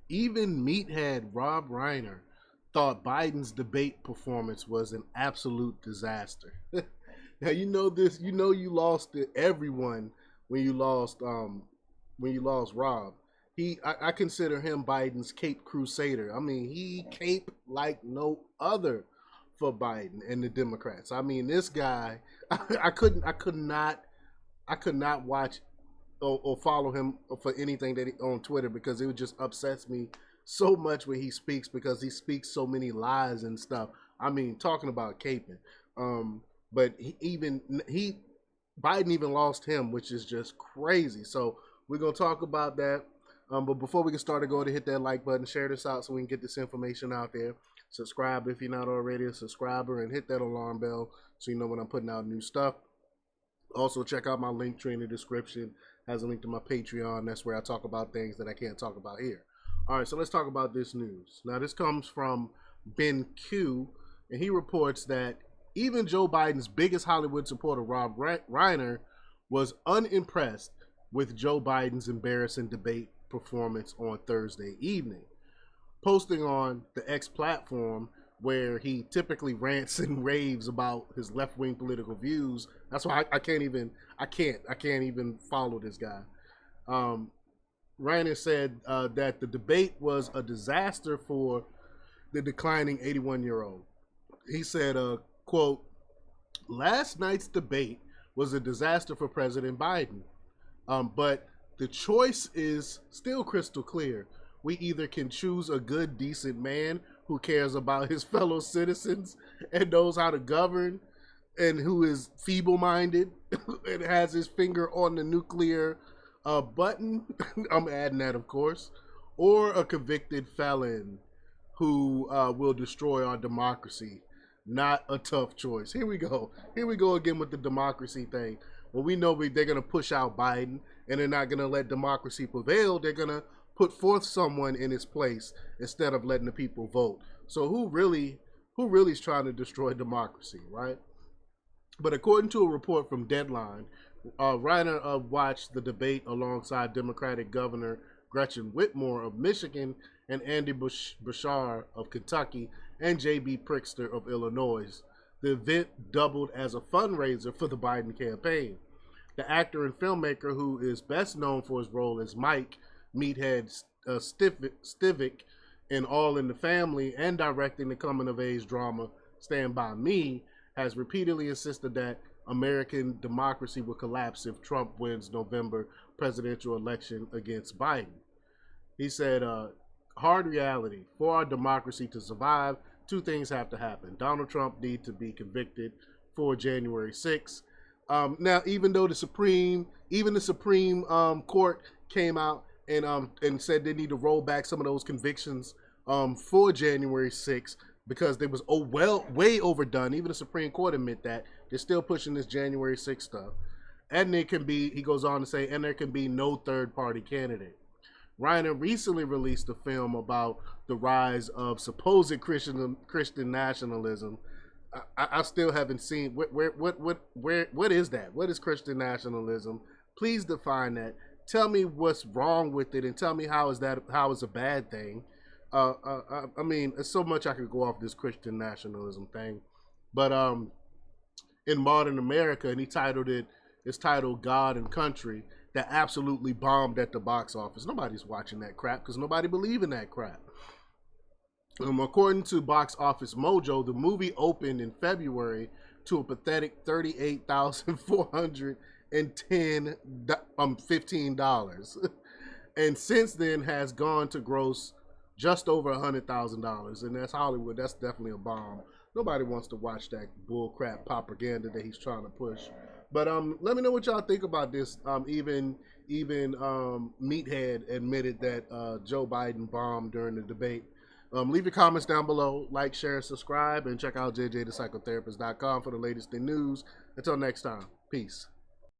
Even Meathead Rob Reiner thought Biden's debate performance was an absolute disaster. Now you know this. You know you lost to everyone when you lost Rob. I consider him Biden's Cape Crusader. I mean, he cape like no other for Biden and the Democrats. I mean, this guy, I could not watch or follow him for anything on Twitter because it would just upsets me so much when he speaks because he speaks so many lies and stuff. I mean, talking about caping. But he Biden even lost him, which is just crazy. So we're gonna talk about that. But before we get started, go ahead and hit that like button, share this out so we can get this information out there. Subscribe if you're not already a subscriber, and hit that alarm bell so you know when I'm putting out new stuff. Also, check out my link tree in the description. Has a link to my Patreon. That's where I talk about things that I can't talk about here. All right, so let's talk about this news. Now, this comes from Ben Q, and he reports that even Joe Biden's biggest Hollywood supporter, Rob Reiner, was unimpressed with Joe Biden's embarrassing debate performance on Thursday evening. Posting on the X platform, where he typically rants and raves about his left-wing political views. That's why I can't even follow this guy. Reiner said that the debate was a disaster for the declining 81-year-old. He said, quote, "Last night's debate was a disaster for President Biden, but the choice is still crystal clear. We either can choose a good, decent man who cares about his fellow citizens and knows how to govern and who is feeble-minded and has his finger on the nuclear button." I'm adding that, of course. Or a convicted felon who will destroy our democracy. Not a tough choice. Here we go. Here we go again with the democracy thing. Well, we know they're going to push out Biden, and they're not going to let democracy prevail. They're going to put forth someone in his place instead of letting the people vote. So who really is trying to destroy democracy, right? But according to a report from Deadline, Reiner watched the debate alongside Democratic Governor Gretchen Whitmer of Michigan and Andy Bashar of Kentucky and J.B. Pritzker of Illinois. The event doubled as a fundraiser for the Biden campaign. The actor and filmmaker, who is best known for his role as Mike Meathead Stivic in All in the Family and directing the coming-of-age drama Stand By Me, has repeatedly insisted that American democracy will collapse if Trump wins November presidential election against Biden. He said, hard reality, for our democracy to survive, two things have to happen. Donald Trump needs to be convicted for January 6th. Now, even though the Supreme Court came out and said they need to roll back some of those convictions for January 6th because they was way overdone. Even the Supreme Court admit that. They're still pushing this January 6th stuff. And there can be, he goes on to say, and there can be no third-party candidate. Reiner recently released a film about the rise of supposed Christian nationalism. I still haven't seen what is that? What is Christian nationalism? Please define that. Tell me what's wrong with it, and tell me how is a bad thing. I mean, there's so much I could go off this Christian nationalism thing, but in modern America, and it's titled God and Country, that absolutely bombed at the box office. Nobody's watching that crap because nobody believe in that crap. According to Box Office Mojo, the movie opened in February to a pathetic $38,415, and since then has gone to gross just over $100,000. And that's Hollywood. That's definitely a bomb. Nobody wants to watch that bullcrap propaganda that he's trying to push. But let me know what y'all think about this. Even Meathead admitted that Joe Biden bombed during the debate. Leave your comments down below. Like, share, subscribe, and check out jjthepsychotherapist.com for the latest in news. Until next time, peace.